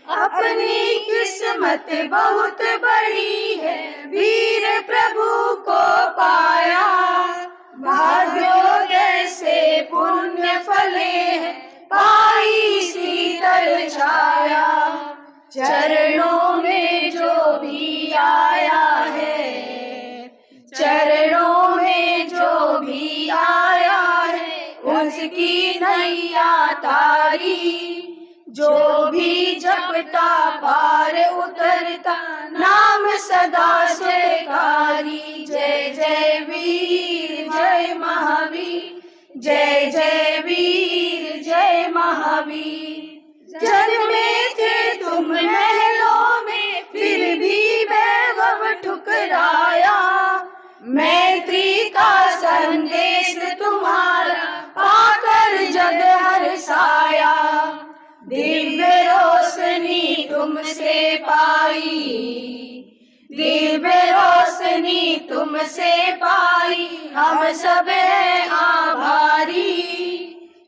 अपनी किस्मत बहुत बड़ी है, वीर प्रभु को पाया। भाग्योदय से पुण्य फले हैं, पाई शीतल छाया। चरणों में जो भी आया है, चरणों में जो भी आया है, उसकी नैया तारी। जो भी जपता पार उतरता, नाम सदा स्वीकारी। जय जय वीर जय महावीर, जय जय वीर जय महावीर। जन्मे थे तुम महलों में, फिर भी वैभव ठुकराया। मैत्री का संदेश तुम्हारा पाकर जग हर्षाया। दिव्य रोशनी तुमसे पाई, दिव्य रोशनी तुमसे पाई, हम सब हैं आभारी।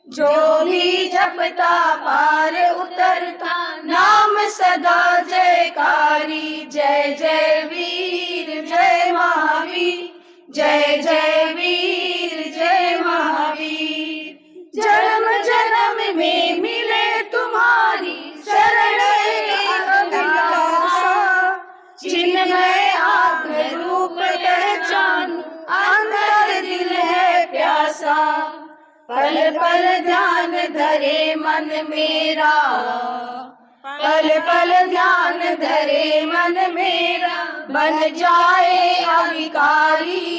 जो भी जपता पार उतरता, नाम सदा जयकारी। जय जय वीर जय महावीर, जय जय वीर जय महावीर। जन्म जन्म में मिले तुम्हारी शरण अभिलाषा। चिन्मय आत्म रूप पहचान, अंतर दिल है प्यासा। पल पल ध्यान धरे मन मेरा, पल पल ध्यान धरे मन मेरा, बन जाए अभिकारी।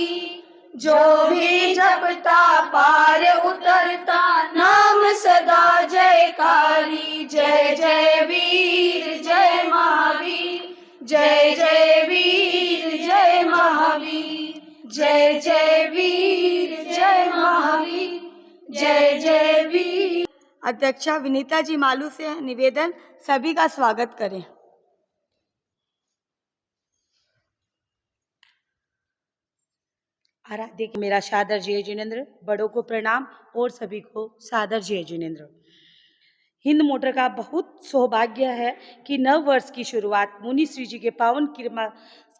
जो भी जपता पार उतरता, नाम सदा जयकारी। जय जय वीर जय महावीर, जय जय वीर जय महावीर, जय जय वीर जय महावीर, जय जय वीर। अध्यक्षा विनीता जी मालू से निवेदन, सभी का स्वागत करें। आराध्य मेरा सादर जय जिनेन्द्र, बड़ों को प्रणाम और सभी को सादर जय जिनेन्द्र। हिंद मोटर का बहुत सौभाग्य है कि नव वर्ष की शुरुआत मुनि श्री जी के पावन कृपा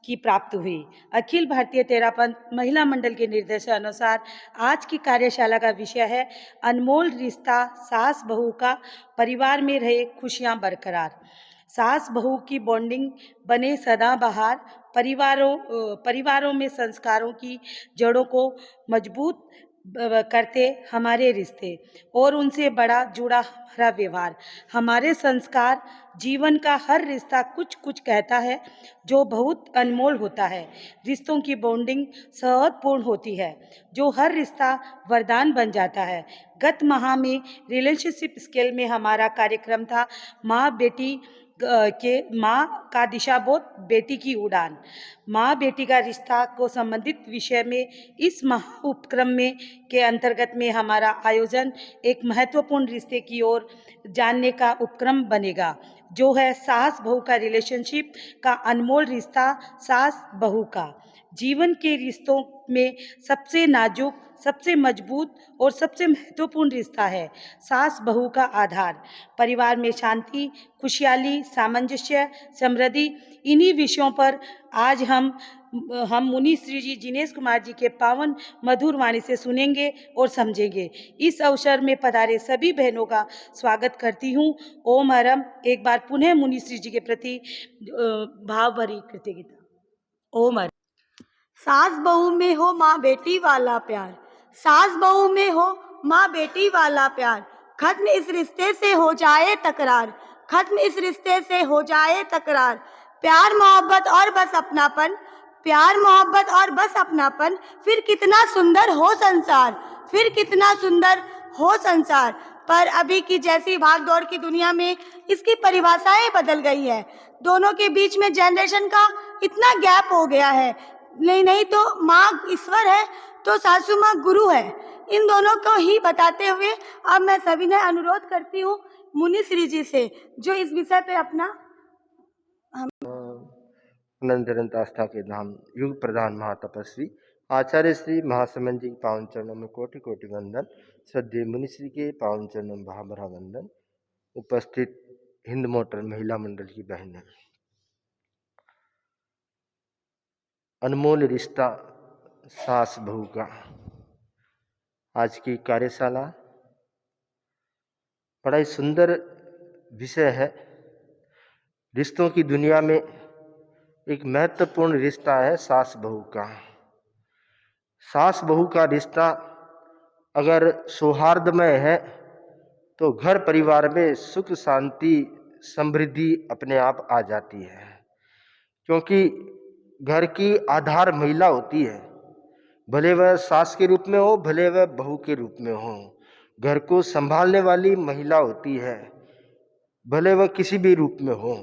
की प्राप्त हुई। अखिल भारतीय तेरापंथ महिला मंडल के निर्देशानुसार आज की कार्यशाला का विषय है अनमोल रिश्ता सास बहू का, परिवार में रहे खुशियां बरकरार। सास बहू की बॉन्डिंग बने सदाबहार, परिवारों में संस्कारों की जड़ों को मजबूत करते हमारे रिश्ते और उनसे बड़ा जुड़ा हमारा व्यवहार। हमारे संस्कार, जीवन का हर रिश्ता कुछ कुछ कहता है जो बहुत अनमोल होता है। रिश्तों की बॉन्डिंग सहजपूर्ण होती है, जो हर रिश्ता वरदान बन जाता है। गत माह में रिलेशनशिप स्केल में हमारा कार्यक्रम था माँ बेटी के माँ का दिशाबोध, बेटी की उड़ान। माँ बेटी का रिश्ता को संबंधित विषय में इस महा उपक्रम में के अंतर्गत में हमारा आयोजन एक महत्वपूर्ण रिश्ते की ओर जानने का उपक्रम बनेगा, जो है सास बहू का रिलेशनशिप का अनमोल रिश्ता सास बहू का। जीवन के रिश्तों में सबसे नाजुक, सबसे मजबूत और सबसे महत्वपूर्ण रिश्ता है सास बहू का आधार। परिवार में शांति, खुशहाली, सामंजस्य, समृद्धि, इन्हीं विषयों पर आज हम मुनि श्री जी जिनेश कुमार जी के पावन मधुर वाणी से सुनेंगे और समझेंगे। इस अवसर में पधारे सभी बहनों का स्वागत करती हूँ। ओम हरम। एक बार पुनः मुनि श्री जी के प्रति भाव भरी कृतज्ञता। ओम हरम। सास बहू में हो माँ बेटी वाला प्यार, सास बहू में हो माँ बेटी वाला प्यार। खत्म इस रिश्ते से हो जाए तकरार, खत्म इस रिश्ते से हो जाए तकरार। प्यार मोहब्बत और बस अपनापन, प्यार मोहब्बत और बस अपनापन, फिर कितना सुंदर हो संसार, फिर कितना सुंदर हो संसार। पर अभी की जैसी भागदौड़ की दुनिया में इसकी परिभाषाएं बदल गई है। दोनों के बीच में जनरेशन का इतना गैप हो गया है। नहीं तो माँ ईश्वर है तो सासू माँ गुरु है। इन दोनों को ही बताते हुए अब मैं सविनय अनुरोध करती हूँ मुनि श्री जी से, जो इस विषय पे अपना अनंत आस्था के धाम युग प्रधान महातपस्वी आचार्य श्री महासमन जी पावन चरणों में कोटि कोटि वंदन। श्रद्धेय मुनिश्री के पावन चरणों में भाभरा वंदन। उपस्थित हिंद मोटर महिला मंडल की बहनें, अनमोल रिश्ता सास बहू का आज की कार्यशाला बड़ा ही सुंदर विषय है। रिश्तों की दुनिया में एक महत्वपूर्ण रिश्ता है सास बहू का। सास बहू का रिश्ता अगर सौहार्दमय है तो घर परिवार में सुख शांति समृद्धि अपने आप आ जाती है, क्योंकि घर की आधार महिला होती है। भले वह सास के रूप में हो, भले वह बहू के रूप में हो, घर को संभालने वाली महिला होती है, भले वह किसी भी रूप में हो।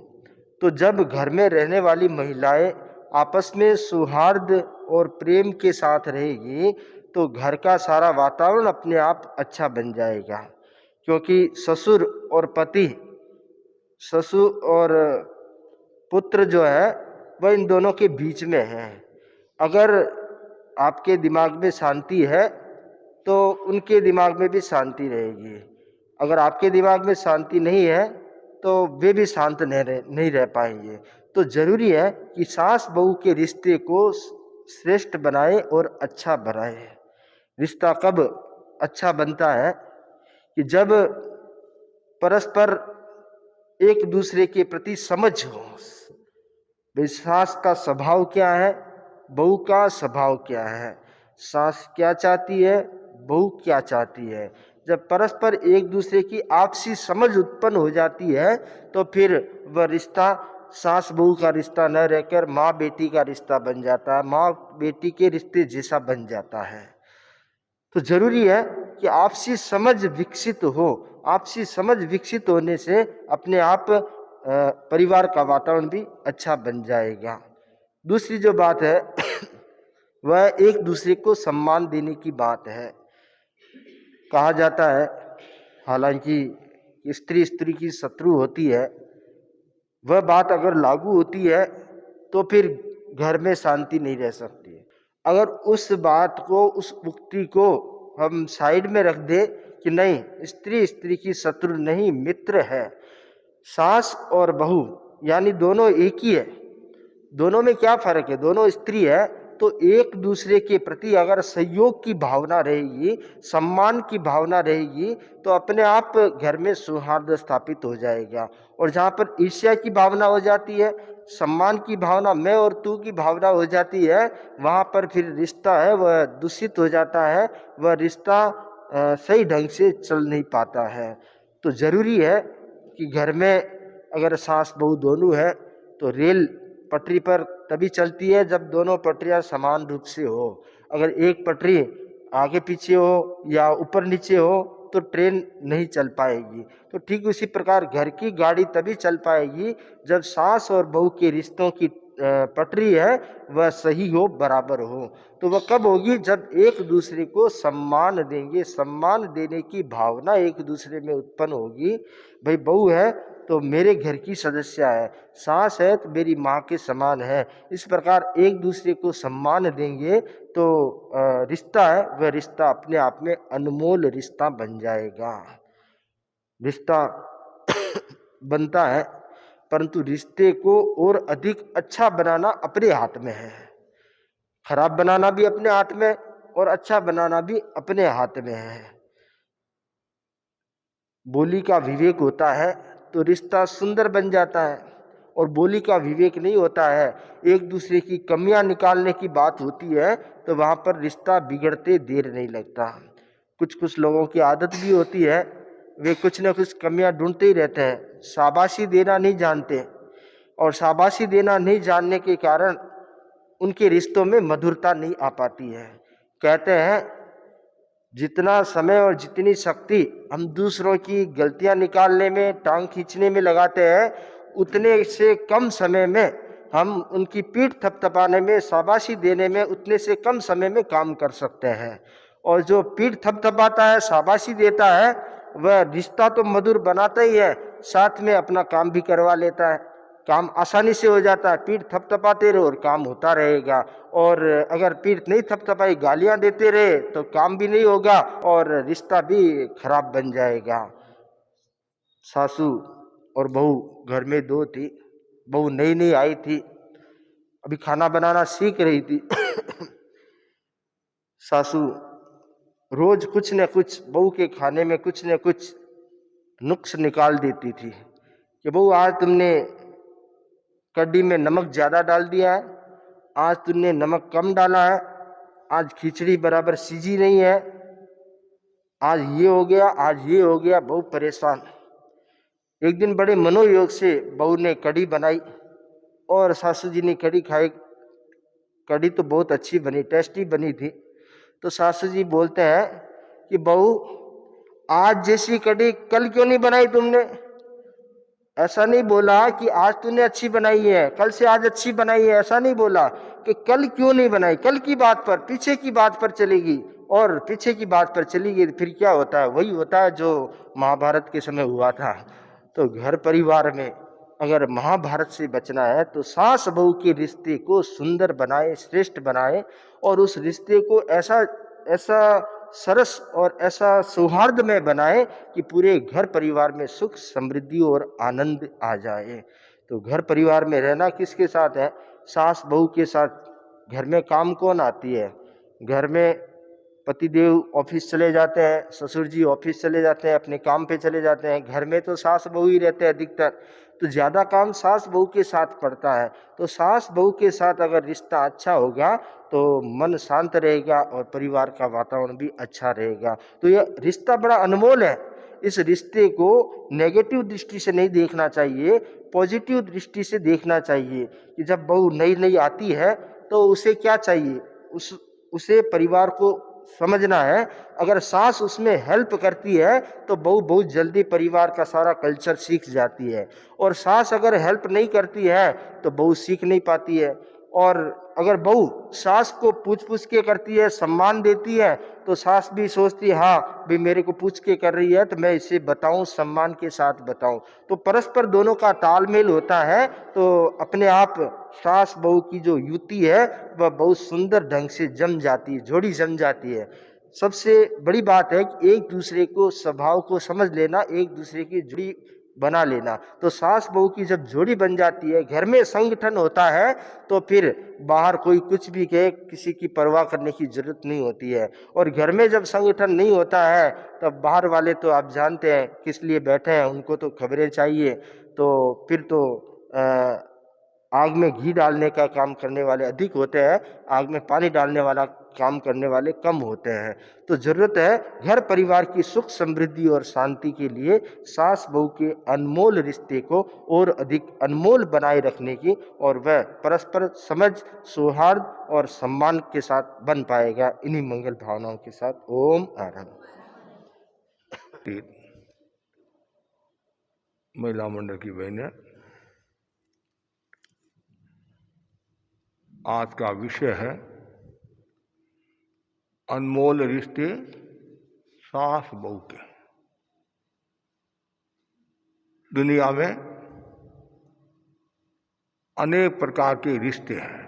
तो जब घर में रहने वाली महिलाएं आपस में सौहार्द और प्रेम के साथ रहेगी तो घर का सारा वातावरण अपने आप अच्छा बन जाएगा, क्योंकि ससुर और पति, ससुर और पुत्र जो है वह इन दोनों के बीच में है। अगर आपके दिमाग में शांति है तो उनके दिमाग में भी शांति रहेगी। अगर आपके दिमाग में शांति नहीं है तो वे भी शांत नहीं रह पाएंगे। तो जरूरी है कि सास बहू के रिश्ते को श्रेष्ठ बनाए और अच्छा बनाए। रिश्ता कब अच्छा बनता है कि जब परस्पर एक दूसरे के प्रति समझ हो। सास का स्वभाव क्या है, बहू का स्वभाव क्या है, सास क्या चाहती है, बहू क्या चाहती है। जब परस्पर एक दूसरे की आपसी समझ उत्पन्न हो जाती है तो फिर वह रिश्ता सास बहू का रिश्ता न रहकर माँ बेटी का रिश्ता बन जाता है, माँ बेटी के रिश्ते जैसा बन जाता है। तो जरूरी है कि आपसी समझ विकसित हो। आपसी समझ विकसित होने से अपने आप परिवार का वातावरण भी अच्छा बन जाएगा। दूसरी जो बात है वह एक दूसरे को सम्मान देने की बात है। कहा जाता है, हालांकि स्त्री स्त्री की शत्रु होती है, वह बात अगर लागू होती है तो फिर घर में शांति नहीं रह सकती। अगर उस बात को, उस उक्ति को हम साइड में रख दे कि नहीं, स्त्री स्त्री की शत्रु नहीं मित्र है, सास और बहू यानी दोनों एक ही है, दोनों में क्या फर्क है, दोनों स्त्री है, तो एक दूसरे के प्रति अगर सहयोग की भावना रहेगी, सम्मान की भावना रहेगी तो अपने आप घर में सौहार्द स्थापित हो जाएगा। और जहाँ पर ईर्ष्या की भावना हो जाती है, सम्मान की भावना, मैं और तू की भावना हो जाती है, वहाँ पर फिर रिश्ता है वह दूषित हो जाता है, वह रिश्ता सही ढंग से चल नहीं पाता है। तो जरूरी है कि घर में अगर सास बहू दोनों है तो रेल पटरी पर तभी चलती है जब दोनों पटरियां समान रूप से हो। अगर एक पटरी आगे पीछे हो या ऊपर नीचे हो तो ट्रेन नहीं चल पाएगी। तो ठीक उसी प्रकार घर की गाड़ी तभी चल पाएगी जब सास और बहू के रिश्तों की पटरी है वह सही हो, बराबर हो। तो वह कब होगी, जब एक दूसरे को सम्मान देंगे, सम्मान देने की भावना एक दूसरे में उत्पन्न होगी। भाई बहू है तो मेरे घर की सदस्य है, सास है तो मेरी माँ के समान है। इस प्रकार एक दूसरे को सम्मान देंगे तो रिश्ता है वह रिश्ता अपने आप में अनमोल रिश्ता बन जाएगा। रिश्ता बनता है, परंतु रिश्ते को और अधिक अच्छा बनाना अपने हाथ में है। खराब बनाना भी अपने हाथ में और अच्छा बनाना भी अपने हाथ में है। बोली का विवेक होता है तो रिश्ता सुंदर बन जाता है, और बोली का विवेक नहीं होता है, एक दूसरे की कमियां निकालने की बात होती है तो वहाँ पर रिश्ता बिगड़ते देर नहीं लगता। कुछ लोगों की आदत भी होती है, वे कुछ न कुछ कमियां ढूंढते ही रहते हैं, शाबाशी देना नहीं जानते, और शाबाशी देना नहीं जानने के कारण उनके रिश्तों में मधुरता नहीं आ पाती है। कहते हैं जितना समय और जितनी शक्ति हम दूसरों की गलतियां निकालने में, टांग खींचने में लगाते हैं, उतने से कम समय में हम उनकी पीठ थपथपाने में, शाबाशी देने में, उतने से कम समय में काम कर सकते हैं। और जो पीठ थपथपाता है, शाबाशी देता है, वह रिश्ता तो मधुर बनाता ही है, साथ में अपना काम भी करवा लेता है, काम आसानी से हो जाता है। पीठ थपथपाते रहो और काम होता रहेगा, और अगर पीठ नहीं थपथपाई, गालियां देते रहे तो काम भी नहीं होगा और रिश्ता भी खराब बन जाएगा। सासू और बहू घर में 2 थी। बहू नई नई आई थी, अभी खाना बनाना सीख रही थी। सासू रोज कुछ न कुछ बहू के खाने में कुछ न कुछ नुक्स निकाल देती थी कि बहू आज तुमने कढ़ी में नमक ज़्यादा डाल दिया है, आज तुमने नमक कम डाला है, आज खिचड़ी बराबर सीजी नहीं है, आज ये हो गया, आज ये हो गया। बहू परेशान। एक दिन बड़े मनोयोग से बहू ने कढ़ी बनाई और सासू जी ने कढ़ी खाई। कढ़ी तो बहुत अच्छी बनी, टेस्टी बनी थी। तो सासू जी बोलते हैं कि बहू आज जैसी कढ़ी कल क्यों नहीं बनाई तुमने? ऐसा नहीं बोला कि आज तूने अच्छी बनाई है, कल से आज अच्छी बनाई है, ऐसा नहीं बोला कि कल क्यों नहीं बनाई। कल की बात पर, पीछे की बात पर चलेगी और पीछे की बात पर चलेगी फिर क्या होता है? वही होता है जो महाभारत के समय हुआ था। तो घर परिवार में अगर महाभारत से बचना है तो सास बहू के रिश्ते को सुंदर बनाए, श्रेष्ठ बनाए और उस रिश्ते को ऐसा ऐसा सरस और ऐसा सौहार्द में बनाए कि पूरे घर परिवार में सुख समृद्धि और आनंद आ जाए। तो घर परिवार में रहना किसके साथ है? सास बहू के साथ। घर में काम कौन आती है? घर में पतिदेव ऑफिस चले जाते हैं, ससुर जी ऑफिस चले जाते हैं, अपने काम पे चले जाते हैं। घर में तो सास बहू ही रहते हैं अधिकतर, तो ज़्यादा काम सास बहू के साथ पड़ता है। तो सास बहू के साथ अगर रिश्ता अच्छा होगा तो मन शांत रहेगा और परिवार का वातावरण भी अच्छा रहेगा। तो यह रिश्ता बड़ा अनमोल है। इस रिश्ते को नेगेटिव दृष्टि से नहीं देखना चाहिए, पॉजिटिव दृष्टि से देखना चाहिए कि जब बहू नई नई आती है तो उसे क्या चाहिए, उसे परिवार को समझना है। अगर सास उसमें हेल्प करती है तो बहू बहुत जल्दी परिवार का सारा कल्चर सीख जाती है, और सास अगर हेल्प नहीं करती है तो बहू सीख नहीं पाती है। और अगर बहू सास को पूछ के करती है, सम्मान देती है, तो सास भी सोचती है हाँ भी मेरे को पूछ के कर रही है तो मैं इसे बताऊं, सम्मान के साथ बताऊं। तो परस्पर दोनों का तालमेल होता है तो अपने आप सास बहू की जो युति है वह बहुत सुंदर ढंग से जम जाती है, जोड़ी जम जाती है। सबसे बड़ी बात है कि एक दूसरे को स्वभाव को समझ लेना, एक दूसरे की जोड़ी बना लेना। तो सास बहू की जब जोड़ी बन जाती है, घर में संगठन होता है, तो फिर बाहर कोई कुछ भी कहे किसी की परवाह करने की जरूरत नहीं होती है। और घर में जब संगठन नहीं होता है तब बाहर वाले तो आप जानते हैं किस लिए बैठे हैं, उनको तो खबरें चाहिए। तो फिर तो आग में घी डालने का काम करने वाले अधिक होते हैं, आग में पानी डालने वाला काम करने वाले कम होते हैं। तो जरूरत है घर परिवार की सुख समृद्धि और शांति के लिए सास बहू के अनमोल रिश्ते को और अधिक अनमोल बनाए रखने की, और वह परस्पर समझ, सौहार्द और सम्मान के साथ बन पाएगा। इन्हीं मंगल भावनाओं के साथ ओम आरंभ। महिला मंडल की बहनें, आज का विषय है अनमोल रिश्ते सास बहू के। दुनिया में अनेक प्रकार के रिश्ते हैं,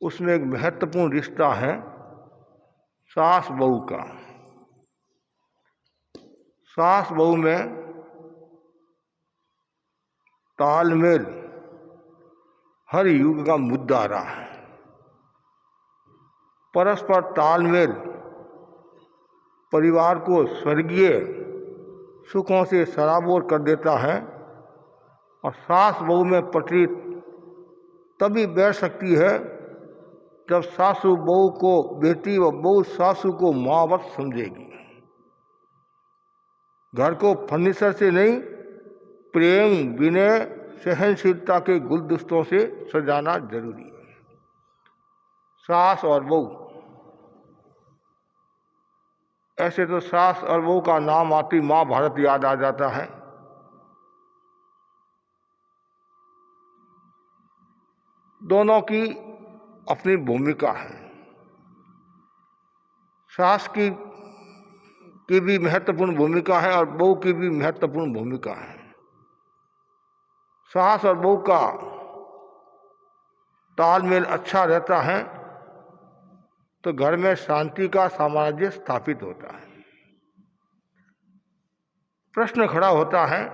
उसमें एक महत्वपूर्ण रिश्ता है सास बहू का। सास बहू में तालमेल हर युग का मुद्दा रहा है। परस्पर तालमेल परिवार को स्वर्गीय सुखों से सराबोर कर देता है, और सास बहू में पटरी तभी बैठ सकती है जब सासू बहू को बेटी व बहू सासू को माँवत समझेगी। घर को फर्नीचर से नहीं, प्रेम, विनय, सहनशीलता के गुलदस्तों से सजाना जरूरी है। सास और बहू, ऐसे तो सास और बहू का नाम आती महाभारत याद आ जाता है। दोनों की अपनी भूमिका है। सास की भी महत्वपूर्ण भूमिका है और बहू की भी महत्वपूर्ण भूमिका है। सास और बहू का तालमेल अच्छा रहता है तो घर में शांति का साम्राज्य स्थापित होता है। प्रश्न खड़ा होता है,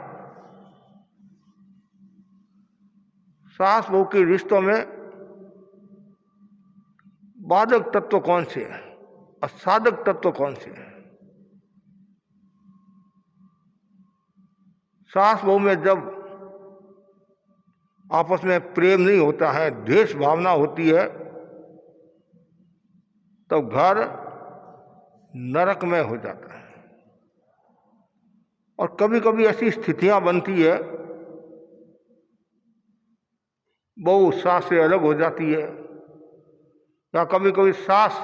सास बहू के रिश्तों में बाधक तत्व कौन से हैं और साधक तत्व कौन से हैं। सास बहू में जब आपस में प्रेम नहीं होता है, द्वेष भावना होती है, तब घर नरकमय हो जाता है। और कभी कभी ऐसी स्थितियां बनती है, बहू सास से अलग हो जाती है, या कभी कभी सास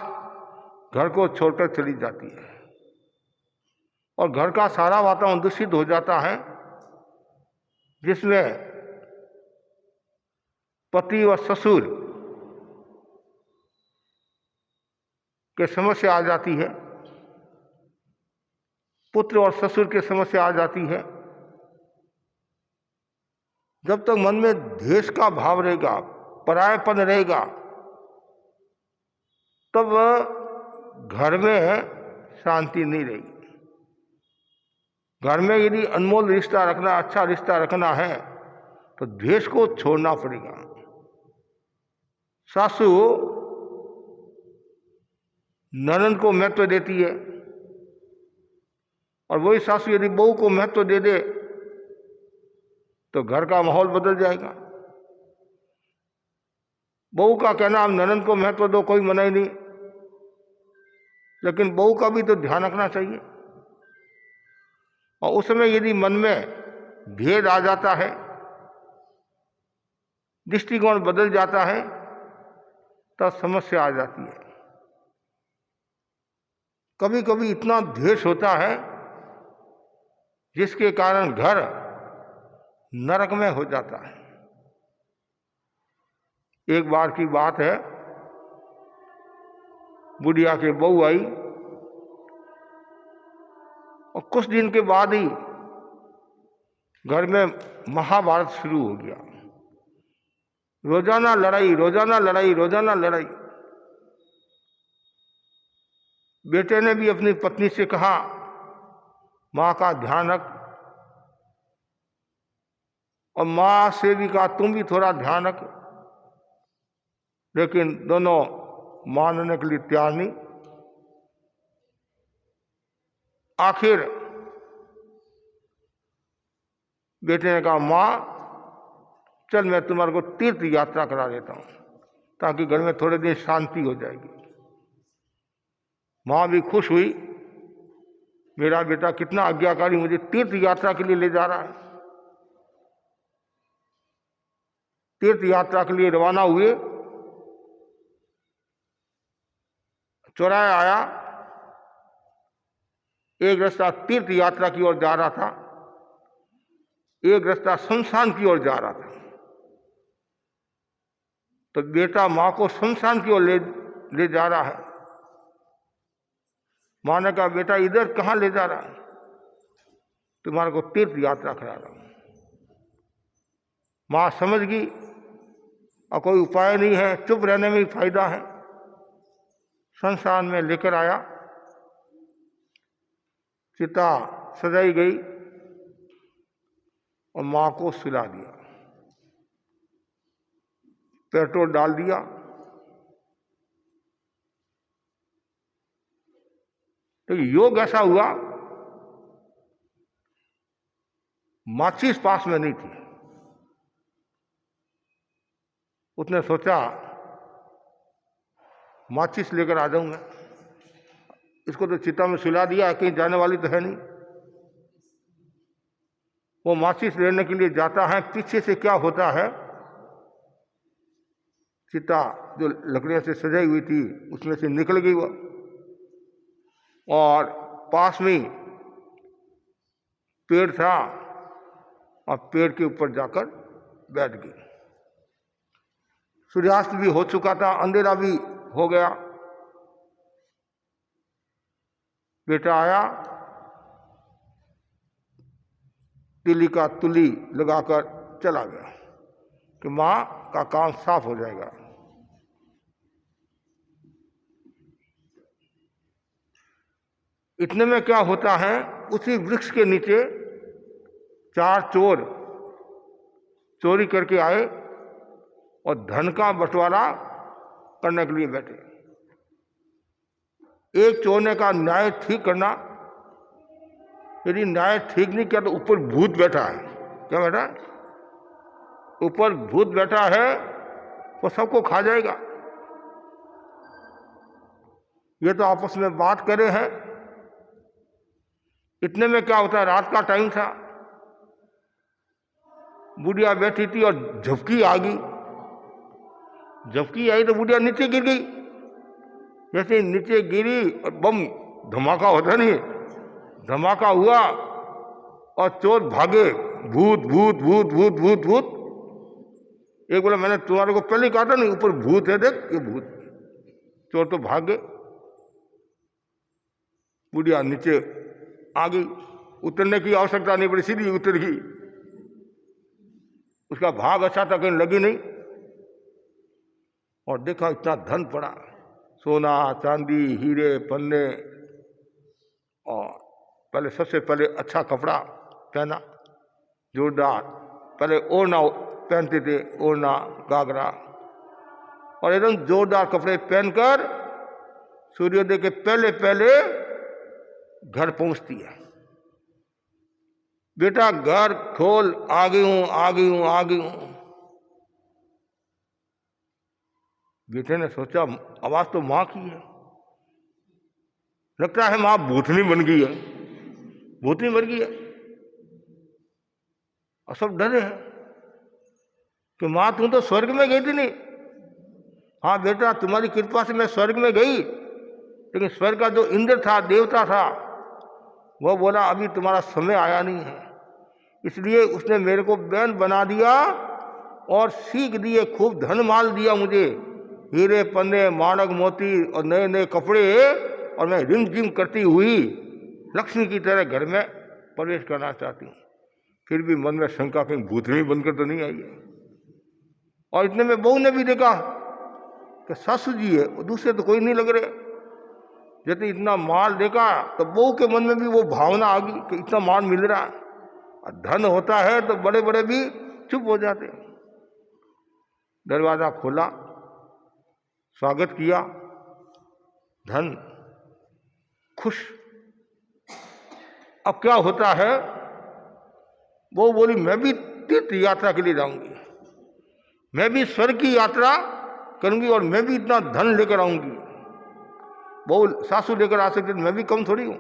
घर को छोड़कर चली जाती है और घर का सारा वातावरण दूषित हो जाता है, जिसमें पति और ससुर के समस्या आ जाती है, पुत्र और ससुर के समस्या आ जाती है। जब तक मन में द्वेष का भाव रहेगा, परायपन रहेगा, तब घर में शांति नहीं रहेगी। घर में यदि अनमोल रिश्ता रखना, अच्छा रिश्ता रखना है, तो द्वेष को छोड़ना पड़ेगा। सासू ननद को महत्व देती है और वही सासू यदि बहू को महत्व दे दे तो घर का माहौल बदल जाएगा। बहू का कहना आप ननद को महत्व दो, कोई मना ही नहीं, लेकिन बहू का भी तो ध्यान रखना चाहिए। और उस समय यदि मन में भेद आ जाता है, दृष्टिकोण बदल जाता है, तब समस्या आ जाती है। कभी कभी इतना द्वेष होता है जिसके कारण घर नरकमय हो जाता है। एक बार की बात है, बुढ़िया के बहू आई और कुछ दिन के बाद ही घर में महाभारत शुरू हो गया। रोजाना लड़ाई, रोजाना लड़ाई, रोजाना लड़ाई। बेटे ने भी अपनी पत्नी से कहा, मां का ध्यान रख, और मां से भी कहा तुम भी थोड़ा ध्यान रख, लेकिन दोनों मानने के लिए तैयार नहीं। आखिर बेटे ने कहा, मां चल मैं तुम्हारे को तीर्थ यात्रा करा देता हूं, ताकि घर में थोड़े दिन शांति हो जाएगी। मां भी खुश हुई, मेरा बेटा कितना आज्ञाकारी, मुझे तीर्थ यात्रा के लिए ले जा रहा है। तीर्थ यात्रा के लिए रवाना हुए। चौराहे आया, एक रास्ता तीर्थ यात्रा की ओर जा रहा था, एक रास्ता शमशान की ओर जा रहा था। तो बेटा मां को शमशान की ओर ले जा रहा है। मां ने कहा, बेटा इधर कहां ले जा रहा है? तुम्हारे को तीर्थ यात्रा करा रहा हूं। मां समझ गई और कोई उपाय नहीं है, चुप रहने में ही फायदा है। शमशान में लेकर आया, चिता सजाई गई और मां को सुला दिया, पेट्रोल डाल दिया। तो योग ऐसा हुआ, माचिस पास में नहीं थी। उसने सोचा माचिस लेकर आ जाऊं मैं, इसको तो चिता में सुला दिया, कहीं जाने वाली तो है नहीं। वो माचिस लेने के लिए जाता है, पीछे से क्या होता है, चिता जो लकड़ियों से सजाई हुई थी उसमें से निकल गई वो, और पास में पेड़ था और पेड़ के ऊपर जाकर बैठ गई। सूर्यास्त भी हो चुका था, अंधेरा भी हो गया। बेटा आया, तिली का तुली लगाकर चला गया कि मां का काम साफ हो जाएगा। इतने में क्या होता है, उसी वृक्ष के नीचे 4 चोर चोरी करके आए और धन का बंटवारा करने के लिए बैठे। एक चोर ने कहा न्याय ठीक करना। यदि न्याय ठीक नहीं किया तो ऊपर भूत बैठा है। क्या बैठा है? ऊपर भूत बैठा है, वो सबको खा जाएगा। ये तो आपस में बात करे हैं। इतने में क्या होता है, रात का टाइम था, बुढ़िया बैठी थी और झपकी आ गई। झपकी आई तो बुढ़िया नीचे गिर गई। जैसे नीचे गिरी और बम धमाका होता नहीं, धमाका हुआ और चोर भागे। भूत भूत भूत भूत भूत भूत। एक बोला मैंने तुम्हारे को पहले कहा था नहीं, ऊपर भूत है, देख ये भूत। चोर तो भाग गए। बुढ़िया नीचे आ गई, उतरने की आवश्यकता नहीं पड़ी, सीधी उतर गई। उसका भाग अच्छा था, कहीं लगी नहीं। और देखा इतना धन पड़ा, सोना चांदी हीरे पन्ने, और पहले सबसे पहले अच्छा कपड़ा पहना जोरदार। पहले ओढ़ना पहनते थे, ओढ़ना घाघरा, और एकदम जोरदार कपड़े पहनकर सूर्योदय के पहले पहले घर पहुंचती है। बेटा घर खोल, आ गई हूं आ गई हूं आ गई हूं। बेटे ने सोचा आवाज तो मां की है, लगता है मां भूतनी बन गई है, भूतनी बन गई है। और सब डरे हैं कि मां तुम तो स्वर्ग में गई थी नहीं। हाँ बेटा तुम्हारी कृपा से मैं स्वर्ग में गई, लेकिन स्वर्ग का जो इंद्र था, देवता था, वह बोला अभी तुम्हारा समय आया नहीं है। इसलिए उसने मेरे को बैन बना दिया और सीख दिए, खूब धन माल दिया मुझे, हीरे पन्ने माणक मोती और नए नए कपड़े। और मैं रिम जिम करती हुई लक्ष्मी की तरह घर में प्रवेश करना चाहती हूँ। फिर भी मन में शंका कहीं भूतनी बनकर तो नहीं आई है। और इतने में बहू ने भी देखा कि सासू जी है, दूसरे तो कोई नहीं लग रहे। जैसे इतना माल देखा तो बहू के मन में भी वो भावना आ गई कि इतना माल मिल रहा है। और धन होता है तो बड़े बड़े भी चुप हो जाते। दरवाजा खोला, स्वागत किया, धन खुश। अब क्या होता है, वो बोली मैं भी तीर्थ यात्रा के लिए जाऊंगी, मैं भी स्वर्ग की यात्रा करूंगी और मैं भी इतना धन लेकर आऊंगी। वो सासू लेकर आ सकती, मैं भी कम थोड़ी हूं।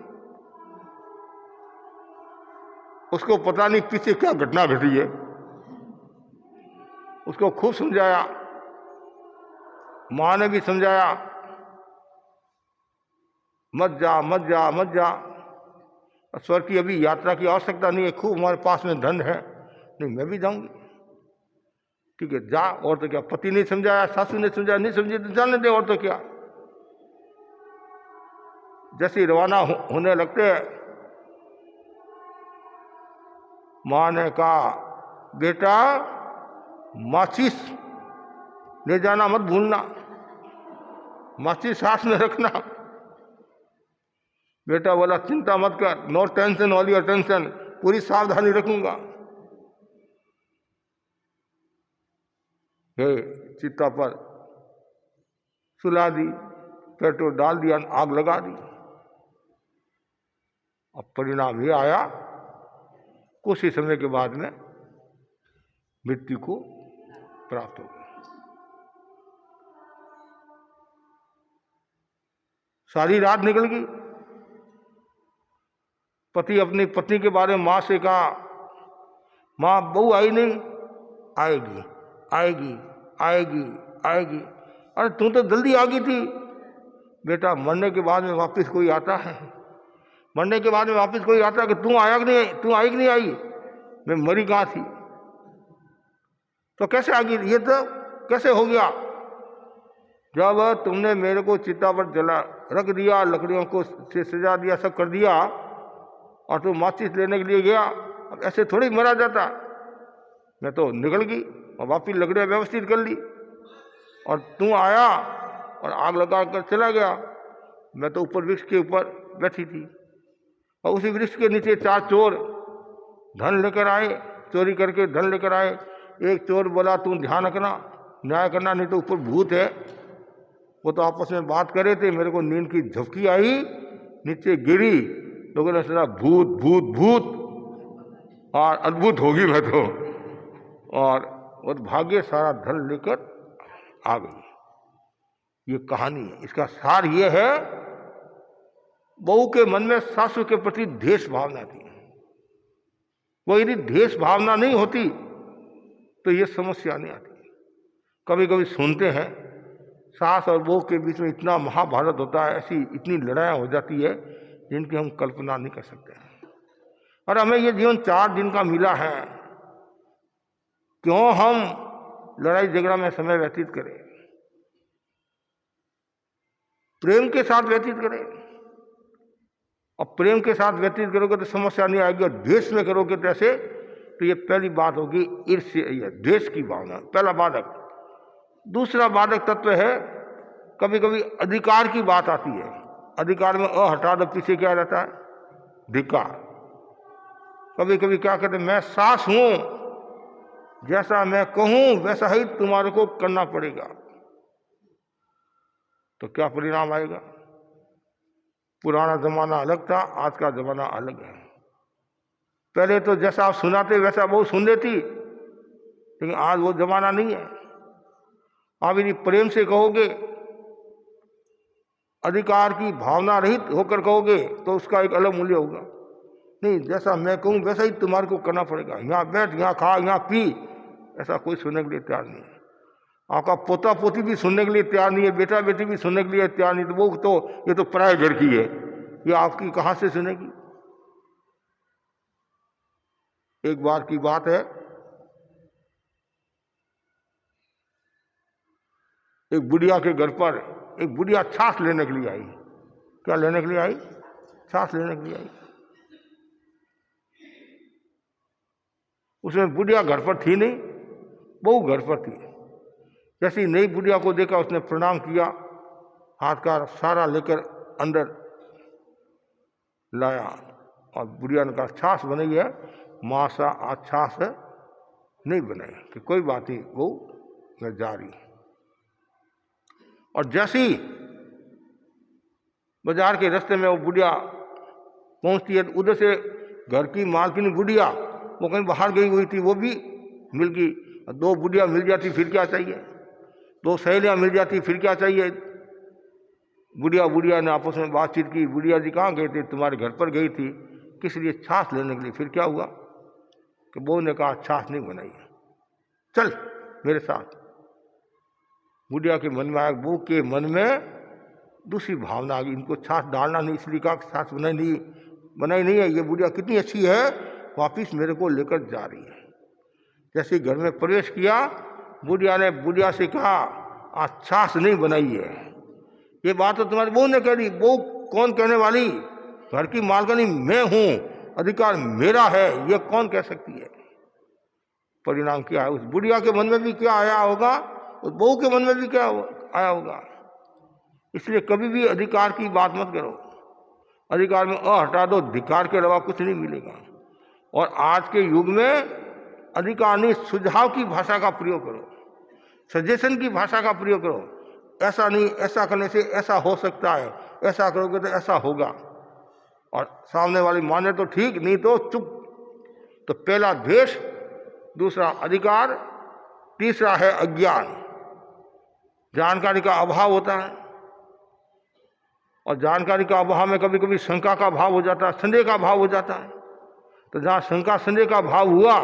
उसको पता नहीं पीछे क्या घटना घटी है। उसको खूब समझाया, मां ने भी समझाया, मत जा मत जा मत जा, स्वर्ग की अभी यात्रा की आवश्यकता नहीं है, खूब हमारे पास में धन है। नहीं मैं भी जाऊंगी, ठीक है जा। और तो क्या, पति ने समझाया, सासू ने समझाया, नहीं समझे तो जाने दे, और तो क्या। जैसे रवाना होने लगते, मां ने कहा बेटा माचिस ले जाना मत भूलना, माचिस साथ में रखना। बेटा बोला चिंता मत कर, नो टेंशन वाली और टेंशन, पूरी सावधानी रखूंगा। हे चिता पर सुला दी, पेट्रोल डाल दिया, आग लगा दी। अब परिणाम ये आया, कुछ ही समय के बाद में मृत्यु को प्राप्त हो गई। सारी रात निकल गई। पति अपनी पत्नी के बारे में मां से कहा, मां बहू आई नहीं, आएगी आएगी आएगी आएगी। अरे तू तो जल्दी आ गई थी। बेटा मरने के बाद में वापस कोई आता है, मरने के बाद में वापस कोई आता है कि तू आया कि नहीं, तू आई कि नहीं आई, मैं मरी कहाँ थी, तो कैसे आ गई, ये तो कैसे हो गया। जब तुमने मेरे को चिता पर जला रख दिया, लकड़ियों को से सजा दिया, सब कर दिया, और तू माचिस लेने के लिए गया, अब ऐसे थोड़ी मरा जाता। मैं तो निकल गई और वापिस लकड़ियाँ व्यवस्थित कर ली, और तू आया और आग लगा कर चला गया। मैं तो ऊपर वृक्ष के ऊपर बैठी थी, और उसी वृक्ष के नीचे 4 चोर धन लेकर आए, चोरी करके धन लेकर आए। एक चोर बोला तुम ध्यान रखना, न्याय करना, नहीं तो ऊपर भूत है। वो तो आपस में बात कर रहे थे, मेरे को नींद की झपकी आई, नीचे गिरी, लोगों ने सुना भूत भूत भूत, और अद्भुत होगी मैं तो, और वो भाग्य सारा धन लेकर आ गई। ये कहानी है। इसका सार ये है, बहू के मन में सासू के प्रति द्वेष भावना थी। वो यदि द्वेष भावना नहीं होती तो ये समस्या नहीं आती। कभी कभी सुनते हैं सास और बहू के बीच में इतना महाभारत होता है, ऐसी इतनी लड़ाइयाँ हो जाती है जिनकी हम कल्पना नहीं कर सकते। और हमें ये जीवन 4 दिन का मिला है, क्यों हम लड़ाई झगड़ा में समय व्यतीत करें? प्रेम के साथ व्यतीत करें। और प्रेम के साथ व्यतीत करोगे तो समस्या नहीं आएगी, और द्वेष में करोगे तो ऐसे, तो ये पहली बात होगी ईर्ष्या, द्वेष की भावना, पहला बाधक। दूसरा बाधक तत्व है, कभी कभी अधिकार की बात आती है। अधिकार में अ हटा दो, पीछे क्या रहता है? धिक्कार। कभी कभी क्या कहते हैं, मैं सास हूं, जैसा मैं कहूं वैसा ही तुम्हारे को करना पड़ेगा। तो क्या परिणाम आएगा? पुराना जमाना अलग था, आज का जमाना अलग है। पहले तो जैसा आप सुनाते वैसा वो सुन लेती, लेकिन आज वो जमाना नहीं है। आप यदि प्रेम से कहोगे, अधिकार की भावना रहित होकर कहोगे, तो उसका एक अलग मूल्य होगा। नहीं, जैसा मैं कहूं वैसा ही तुम्हारे को करना पड़ेगा, यहाँ बैठ, यहाँ खा, यहाँ पी, ऐसा कोई सुनने के लिए तैयार नहीं है। आपका पोता पोती भी सुनने के लिए तैयार नहीं है, बेटा बेटी भी सुनने के लिए तैयार नहीं। तो वो तो ये तो पराये घर की है, ये आपकी कहाँ से सुनेगी? एक बार की बात है, एक बुढ़िया के घर पर एक बुढ़िया छाछ लेने के लिए आई। क्या लेने के लिए आई? छाछ लेने के लिए आई। उसमें बुढ़िया घर पर थी नहीं, बहू घर पर थी। जैसी नई बुढ़िया को देखा उसने प्रणाम किया, हाथ का सारा लेकर अंदर लाया, और बुढ़िया ने कहा छाछ बनाई है, माँ सा आज छाछ नहीं बनाई। कि कोई बात नहीं, वो मैं जा रही। और जैसी बाजार के रास्ते में वो बुढ़िया पहुंचती है, तो उधर से घर की मालकिन बुढ़िया, वो कहीं बाहर गई हुई थी, वो भी मिल गई। 2 बुढ़िया मिल जाती फिर क्या चाहिए? 2 सहेलियां मिल जाती फिर क्या चाहिए? बुढ़िया ने आपस में बातचीत की, बुढ़िया जी कहाँ गए थे? तुम्हारे घर पर गई थी। किस लिए? छाछ लेने के लिए। फिर क्या हुआ कि बहू ने कहा छाछ नहीं बनाई है, चल मेरे साथ। बुढ़िया के मन में आया, बहू के मन में दूसरी भावना आ गई, इनको छाछ डालना नहीं, इसलिए कहा छाछ बनाई नहीं है। ये बुढ़िया कितनी अच्छी है, वापिस मेरे को लेकर जा रही है। जैसे घर में प्रवेश किया, बुढ़िया ने बुढ़िया से कहा आज छाछ नहीं बनाई है। ये बात तो तुम्हारी बहू ने कह दी। बहू कौन कहने वाली? घर की मालकिन मैं हूं, अधिकार मेरा है, ये कौन कह सकती है? परिणाम क्या है? उस बुढ़िया के मन में भी क्या आया होगा, उस बहू के मन में भी क्या आया होगा। इसलिए कभी भी अधिकार की बात मत करो। अधिकार में अ हटा दो, धिक्कार के अलावा कुछ नहीं मिलेगा। और आज के युग में अधिकार नहीं, सुझाव की भाषा का प्रयोग करो, सजेशन की भाषा का प्रयोग करो। ऐसा नहीं, ऐसा करने से ऐसा हो सकता है, ऐसा करोगे तो ऐसा होगा। और सामने वाली माने तो ठीक, नहीं तो चुप। तो पहला द्वेष, दूसरा अधिकार, तीसरा है अज्ञान। जानकारी का अभाव होता है, और जानकारी का अभाव में कभी कभी शंका का भाव हो जाता है, संदेह का भाव हो जाता है। तो जहाँ शंका संदेह का भाव हुआ,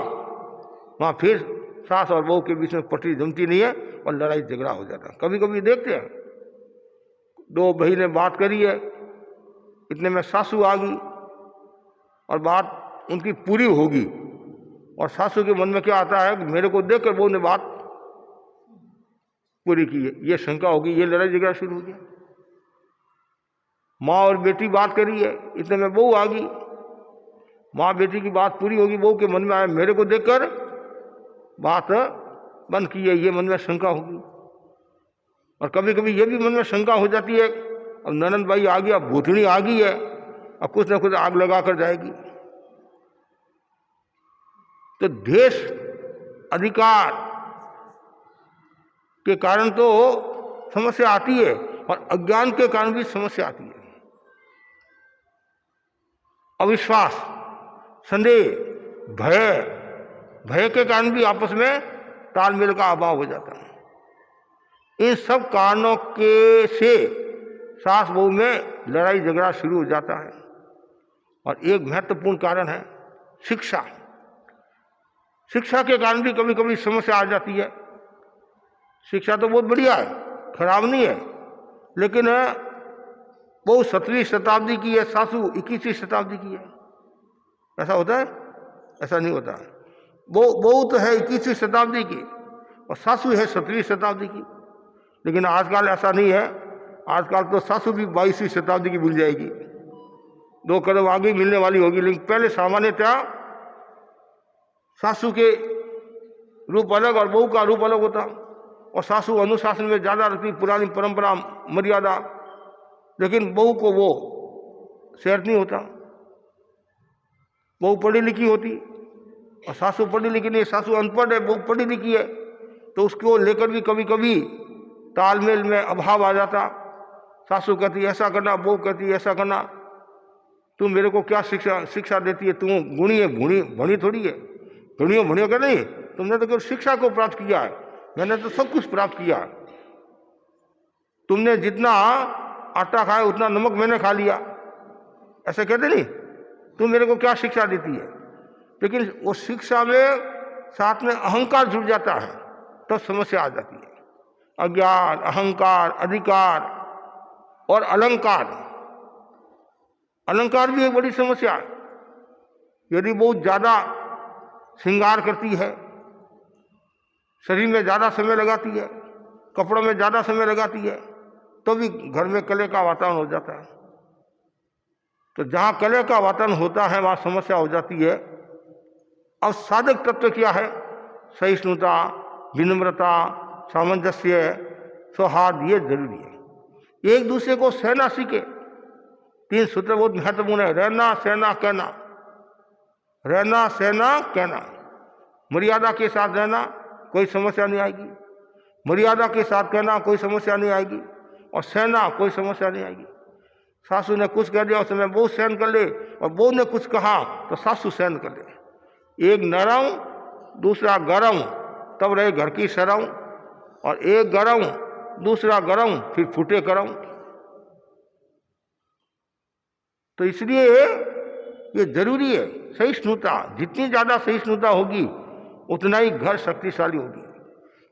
वहाँ फिर सास और बहू के बीच में पटरी जमती नहीं है और लड़ाई झगड़ा हो जाता है। कभी कभी देखते हैं 2 बहनें बात करी है, इतने में सासू आ गई और बात उनकी पूरी होगी, और सासू के मन में क्या आता है कि मेरे को देखकर बहू ने बात पूरी की है, ये शंका होगी, ये लड़ाई झगड़ा शुरू हो गया। माँ और बेटी बात करी है, इतने में बहू आ गई, माँ बेटी की बात पूरी होगी, बहू के मन में आया मेरे को देखकर बात बंद की है, ये मन में शंका होगी। और कभी कभी ये भी मन में शंका हो जाती है, अब ननंद भाई आ गया, भूतनी आ गई है, अब कुछ ना कुछ आग लगा कर जाएगी। तो देश अधिकार के कारण तो समस्या आती है और अज्ञान के कारण भी समस्या आती है। अविश्वास, संदेह, भय के कारण भी आपस में तालमेल का अभाव हो जाता है। इन सब कारणों के से सास बहू में लड़ाई झगड़ा शुरू हो जाता है। और एक महत्वपूर्ण कारण है शिक्षा। शिक्षा के कारण भी कभी कभी समस्या आ जाती है। शिक्षा तो बहुत बढ़िया है, खराब नहीं है, लेकिन वो 17वीं शताब्दी की है, सासू 21वीं शताब्दी की है। ऐसा होता है? ऐसा नहीं होता है। वो तो है 21वीं शताब्दी की और सासू है 17वीं शताब्दी की। लेकिन आजकल ऐसा नहीं है। आजकल तो सासू भी 22वीं शताब्दी की मिल जाएगी, 2 कदम आगे मिलने वाली होगी। लेकिन पहले सामान्यतः सासू के रूप अलग और बहू का रूप अलग होता, और सासू अनुशासन में ज़्यादा रहती, पुरानी परंपरा मर्यादा। लेकिन बहू को वो सेट नहीं होता। बहू पढ़ी लिखी होती और सासू पढ़ी लिखी नहीं। सासू अनपढ़ है, बहू पढ़ी लिखी है, तो उसको लेकर भी कभी कभी तालमेल में अभाव आ जाता। सासू कहती ऐसा करना, बहू कहती ऐसा करना। तुम मेरे को क्या शिक्षा देती है? तुम गुणी है, भणी थोड़ी है। भणियों का नहीं, तुमने तो केवल शिक्षा को प्राप्त किया है, मैंने तो सब कुछ प्राप्त किया। तुमने जितना आटा खाया उतना नमक मैंने खा लिया, ऐसे कहते नहीं। तुम मेरे को क्या शिक्षा देती है? लेकिन वो शिक्षा में साथ में अहंकार जुड़ जाता है, तो समस्या आ जाती है। अज्ञान, अहंकार, अधिकार और अलंकार। अलंकार भी एक बड़ी समस्या है। यदि बहुत ज्यादा श्रृंगार करती है, शरीर में ज्यादा समय लगाती है, कपड़ों में ज्यादा समय लगाती है, तो भी घर में कलह का वातावरण हो जाता है। तो जहां कलह का वातावरण होता है वहां समस्या हो जाती है। अब साधक तत्व क्या है? सहिष्णुता, विनम्रता, सामंजस्य, सौहार्द, ये जरूरी है। एक दूसरे को सहना सीखे। 3 सूत्र बहुत महत्वपूर्ण है। रहना, सहना, कहना। रहना, सहना, कहना। मर्यादा के साथ रहना, कोई समस्या नहीं आएगी। मर्यादा के साथ कहना, कोई समस्या नहीं आएगी। और सहना, कोई समस्या नहीं आएगी। सासू ने कुछ कह दिया, उस समय बहू सहन कर ले, और बहू ने कुछ कहा तो सासू सहन कर ले। एक नरम, दूसरा गरम, तब रहे घर की शरम। और एक गरम, दूसरा गरम, फिर फूटे करम। तो इसलिए ये जरूरी है सहिष्णुता। जितनी ज्यादा सहिष्णुता होगी उतना ही घर शक्तिशाली होगी।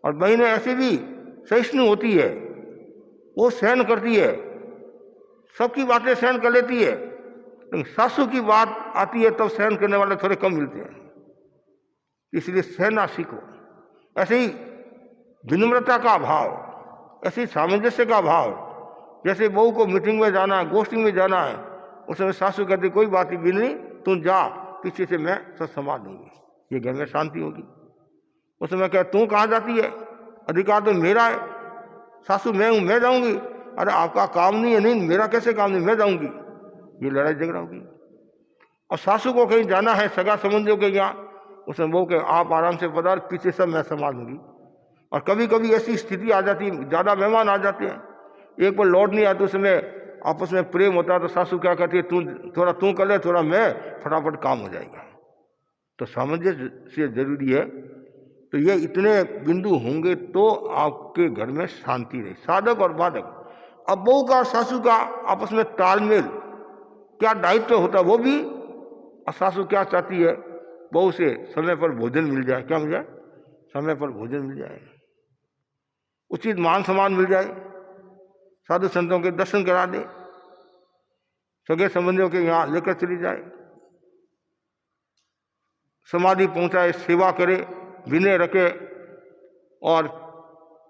और बहनें ऐसे भी सहिष्णु होती है, वो सहन करती है, सबकी बातें सहन कर लेती है। लेकिन सासू की बात आती है तब सहन करने वाले थोड़े कम मिलते हैं। इसलिए सहना सीखो। ऐसे ही विनम्रता का भाव, ऐसे ही सामंजस्य का भाव। जैसे बहू को मीटिंग में जाना है, गोष्ठी में जाना है, उस समय सासू कहती कोई बात ही नहीं, तुम जा, पीछे से मैं सब संभाल दूंगी, ये घर में शांति होगी। उस समय कह तू कहाँ जाती है, अधिकार तो मेरा है। सासू मैं हूं, मैं जाऊंगी। अरे आपका काम नहीं है। नहीं, मेरा कैसे काम नहीं, मैं जाऊंगी। ये लड़ाई झगड़ा होगी। और सासू को कहीं जाना है सगा संबंधियों के यहाँ, उसमें वो कहे आप आराम से पधार, पीछे सब मैं संभाल दूंगी। और कभी कभी ऐसी स्थिति आ जाती है, ज्यादा मेहमान आ जाते हैं, एक बार लौट नहीं आते, उसमें आपस में प्रेम होता है, तो सासू क्या कहती है थोड़ा तू कर ले, थोड़ा मैं, फटाफट काम हो जाएगा। तो सामंजस्य जरूरी है। तो ये इतने बिंदु होंगे तो आपके घर में शांति रहे। साधक और बाधक। अब बहू का और सासू का आपस में तालमेल, क्या दायित्व होता है वो भी। और सासू क्या चाहती है, बहू से समय पर भोजन मिल जाए। क्या मिल जाए? समय पर भोजन मिल जाए, उचित मान सम्मान मिल जाए, साधु संतों के दर्शन करा दे, सगे संबंधियों के यहाँ लेकर चली जाए, समाधि पहुंचाए, सेवा करे, विनय रखे और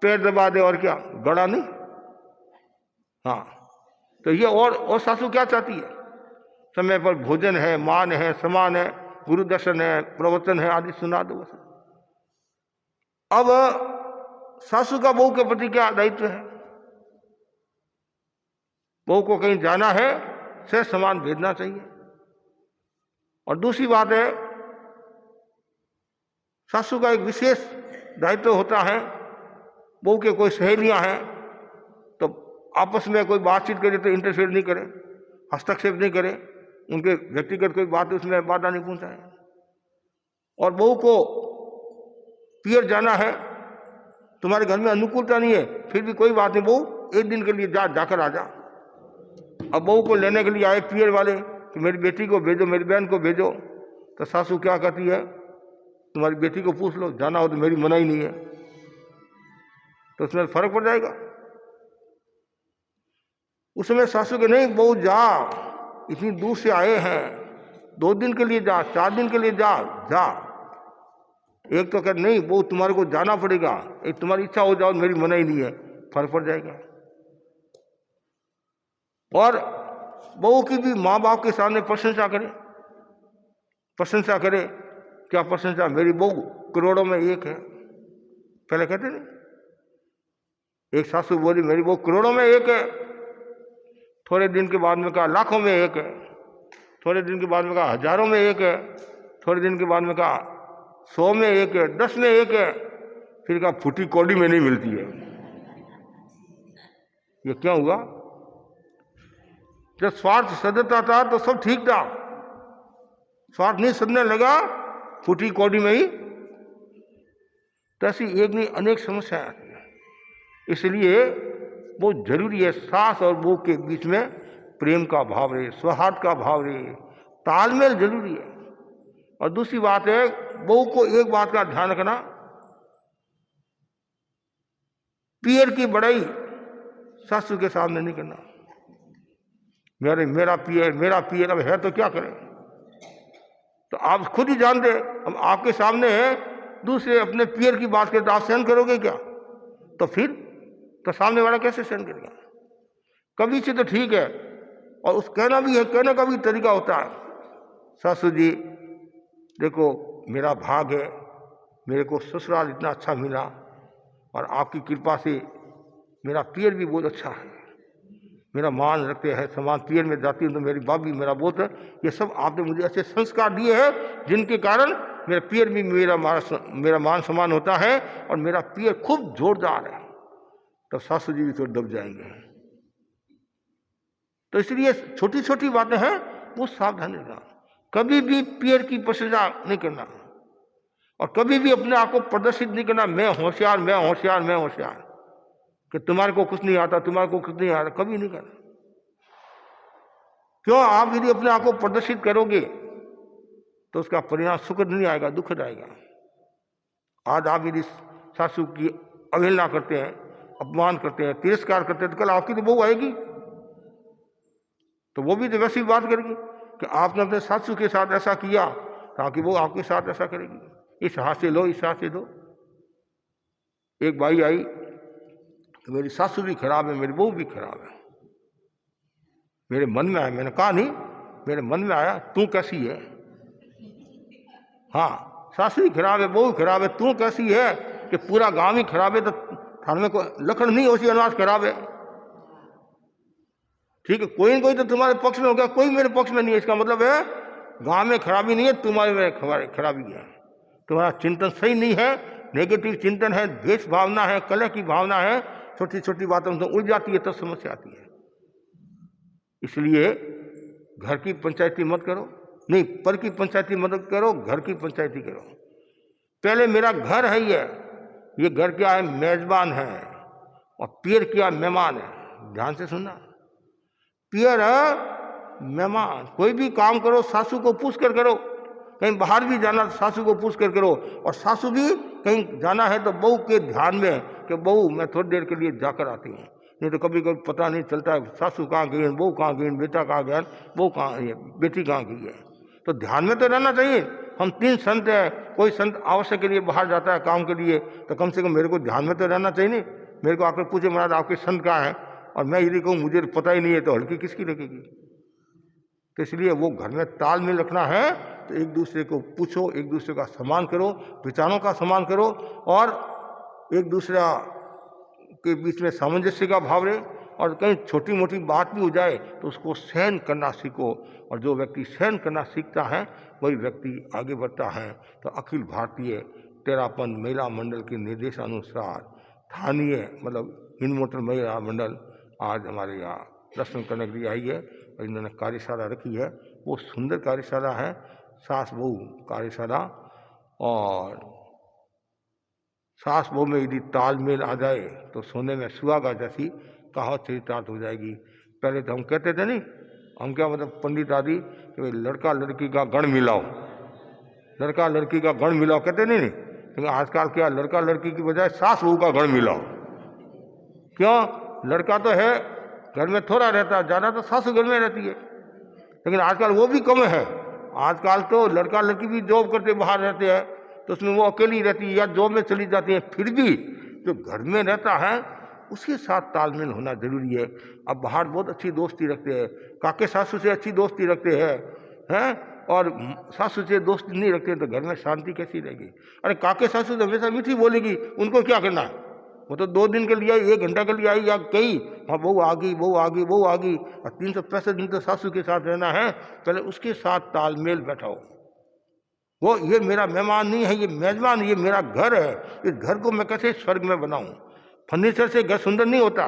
पैर दबा दे। और क्या, गड़ा नहीं। हाँ, तो ये और सासू क्या चाहती है? समय पर भोजन है, मान है, सम्मान है, गुरु दर्शन है, प्रवचन है, आदि सुना दो बस। अब सासू का बहू के प्रति क्या दायित्व है? बहू को कहीं जाना है, से सम्मान भेजना चाहिए। और दूसरी बात है, सासू का एक विशेष दायित्व होता है, बहू के कोई सहेलियां हैं तो आपस में कोई बातचीत करे तो इंटरफेयर नहीं करे, हस्तक्षेप नहीं करे, उनके व्यक्तिगत कोई बात उसमें बाधा नहीं पहुंचाए। और बहू को पियर जाना है, तुम्हारे घर में अनुकूलता नहीं है, फिर भी कोई बात नहीं बहू, एक दिन के लिए जाकर आ जा। अब बहू को लेने के लिए आए पियर वाले कि मेरी बेटी को भेजो, मेरी बहन को भेजो, तो सासू क्या कहती है, तुम्हारी बेटी को पूछ लो, जाना हो तो मेरी मनाही नहीं है। तो उसमें फर्क पड़ जाएगा। उस समय सासू के नहीं बहू जा, इतनी दूर से आए हैं, 2 दिन के लिए जा, 4 दिन के लिए जा। एक तो कह नहीं बहू तुम्हारे को जाना पड़ेगा, एक तुम्हारी इच्छा हो जाओ मेरी मनाही नहीं है, फर्क पड़ जाएगा। और बहू की भी माँ बाप के सामने प्रशंसा करे। क्या प्रशंसा, मेरी बहू करोड़ों में एक है। पहले कहते नहीं, एक सासू बोली मेरी बहू करोड़ों में एक है, थोड़े दिन के बाद में कहा लाखों में एक है, थोड़े दिन के बाद में कहा हजारों में एक है, थोड़े दिन के बाद में कहा 100 में एक है, 10 में एक है, फिर कहा फूटी कौड़ी में नहीं मिलती है। ये क्या हुआ? जब स्वार्थ सदता था तो सब ठीक था, स्वार्थ नहीं सदने लगा, फूटी कौड़ी में ही। तो ऐसी एक नहीं अनेक समस्याएं आती हैं। इसलिए बहुत जरूरी है सास और बहू के बीच में प्रेम का भाव रहे, सौहार्द का भाव रहे, तालमेल जरूरी है। और दूसरी बात है, बहू को एक बात का ध्यान रखना, पियर की बड़ाई सासू के सामने नहीं करना। मेरा पियर अब है तो क्या करें? तो आप खुद ही जानते, अब आपके सामने है, दूसरे अपने पियर की बात करते, आप सहन करोगे क्या? तो फिर तो सामने वाला कैसे सहन करेगा? कभी से तो ठीक है, और उस कहना भी है, कहने का भी तरीका होता है। सासू जी देखो मेरा भाग है, मेरे को ससुराल इतना अच्छा मिला, और आपकी कृपा से मेरा पियर भी बहुत अच्छा है, मेरा मान रखते हैं, समान पियर में जाती हूँ तो मेरी भाभी मेरा बहुत है। ये सब आपने मुझे ऐसे संस्कार दिए हैं जिनके कारण मेरा पियर भी मेरा मान सम्मान होता है, और मेरा पियर खूब जोरदार है। तब सासू जी भी थोड़े दब जाएंगे। तो इसलिए छोटी छोटी बातें हैं, वो सावधानी रखना, कभी भी पियर की प्रशंसा नहीं करना, और कभी भी अपने आप को प्रदर्शित नहीं करना, मैं होशियार, कि तुम्हारे को कुछ नहीं आता, कभी नहीं करना। क्यों? आप यदि अपने आप को प्रदर्शित करोगे तो उसका परिणाम सुखद नहीं आएगा, दुखद आएगा। आज आप यदि सासू की अवहेलना करते हैं, अपमान करते हैं, तिरस्कार करते हैं, तो कल आपकी तो बहू आएगी, तो वो भी तो वैसी बात करेगी कि आपने अपने सासू के साथ ऐसा किया, ताकि वो आपके साथ ऐसा करेगी। इस हाथ से लो, इस हाथ से दो। एक बाई आई, तो मेरी सासू भी खराब है, मेरी बहू भी खराब है। मेरे मन में आया, मैंने कहा नहीं, मेरे मन में आया, तू कैसी है? हाँ, सासू ही खराब है, बहू खराब है, तू कैसी है? कि पूरा गांव ही खराब है, तो थाने में कोई लखन नहीं होशी अनाज खराब है। ठीक है, कोई न कोई तो तुम्हारे पक्ष में होगा, कोई मेरे पक्ष में नहीं है। इसका मतलब है गांव में खराबी नहीं है, तुम्हारे में खराबी है, तुम्हारा चिंतन सही नहीं है, नेगेटिव चिंतन है, द्वेष भावना है, कलह की भावना है, छोटी छोटी बातों में उलझ जाती है, तो समस्या आती है। इसलिए घर की पंचायती मत करो, नहीं पर की पंचायती मत करो, घर की पंचायती करो। पहले मेरा घर है, ये घर क्या है? मेजबान है, और पियर क्या? मेहमान है। ध्यान से सुनना, पियर है मेहमान। कोई भी काम करो सासू को पूछ कर करो, कहीं बाहर भी जाना तो सासू को पूछ कर करो, और सासू भी कहीं जाना है तो बहू के ध्यान में कि बहू मैं थोड़ी देर के लिए जाकर आती हूँ। नहीं तो कभी कभी पता नहीं चलता है सासू कहाँ गई है, बहू कहाँ गई, बेटा कहाँ गया, बहू कहाँ है, बेटी कहाँ गई है। तो ध्यान में तो रहना चाहिए। हम 3 संत हैं, कोई संत आवश्यक के लिए बाहर जाता है काम के लिए, तो कम से कम मेरे को ध्यान में तो रहना चाहिए। नहीं मेरे को आकर पूछे महाराज आपके संत कहाँ है, और मैं यदि कहूँ मुझे पता ही नहीं है, तो हल्की किसकी लगेगी? तो इसलिए वो घर में तालमेल रखना है, तो एक दूसरे को पूछो, एक दूसरे का सम्मान करो, विचारों का सम्मान करो, और एक दूसरे के बीच में सामंजस्य का भाव रहे। और कहीं छोटी मोटी बात भी हो जाए तो उसको सहन करना सीखो, और जो व्यक्ति सहन करना सीखता है वही व्यक्ति आगे बढ़ता है। तो अखिल भारतीय तेरापन महिला मंडल के निर्देशानुसार स्थानीय मतलब हिंद मोटर महिला मंडल आज हमारे यहाँ दर्शन करने के लिए आई है और इन्होंने कार्यशाला रखी है। वो सुंदर कार्यशाला है, सास बहू कार्यशाला। और सास बहू में यदि तालमेल आ जाए तो सोने में सुहागा जैसी कहावत चरितार्थ हो जाएगी। पहले तो हम कहते थे नहीं, हम क्या मतलब पंडित आदि कि भाई लड़का लड़की का गण मिलाओ, लड़का लड़की का गण मिलाओ कहते नहीं। लेकिन आजकल क्या, लड़का लड़की की बजाय सास बहू का गण मिलाओ। क्यों? लड़का तो है घर में थोड़ा रहता है, ज़्यादा तो सासू घर में रहती है, लेकिन आजकल वो भी कम है। आजकल तो लड़का लड़की भी जॉब करते बाहर रहते हैं, तो उसमें वो अकेली रहती है या जॉब में चली जाती है। फिर भी जो घर में रहता है उसके साथ तालमेल होना जरूरी है। अब बाहर बहुत अच्छी दोस्ती रखते हैं, काके सासू से अच्छी दोस्ती रखते हैं और सासू से दोस्ती नहीं रखते तो घर में शांति कैसी रहेगी? अरे काके सासू तो हमेशा मीठी बोलेगी, उनको क्या करना है? वो तो 2 दिन के लिए आई, 1 घंटा के लिए आई या कही, हाँ बहू आ गई, बहू आ गई, बहू आ गई। और 365 दिन तो सासू के साथ रहना है, पहले उसके साथ तालमेल बैठाओ। वो ये मेरा मेहमान नहीं है, ये मेजबान, ये मेरा घर है। इस घर को मैं कैसे स्वर्ग में बनाऊं? फर्नीचर से घर सुंदर नहीं होता,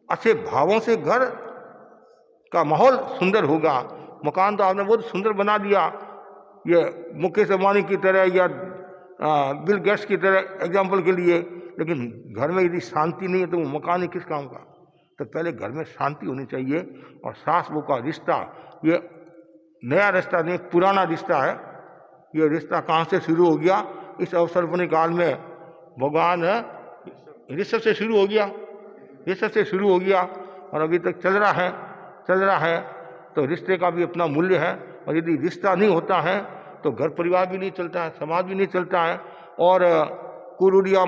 अच्छे भावों से घर का माहौल सुंदर होगा। मकान तो आपने बहुत सुंदर बना दिया, ये मुकेश अंबानी की तरह या बिल गेट्स की तरह एग्जाम्पल के लिए, लेकिन घर में यदि शांति नहीं है तो वो मकान ही किस काम का? तो पहले घर में शांति होनी चाहिए। और सास बहू का रिश्ता ये नया रिश्ता नहीं, पुराना रिश्ता है। ये रिश्ता कहाँ से शुरू हो गया? इस अवसर्पणी काल में भगवान ऋषभ से शुरू हो गया, ऋषभ से शुरू हो गया और अभी तक चल रहा है। तो रिश्ते का भी अपना मूल्य है। और यदि रिश्ता नहीं होता है तो घर परिवार भी नहीं चलता है, समाज भी नहीं चलता है, और कुरूढ़ियाँ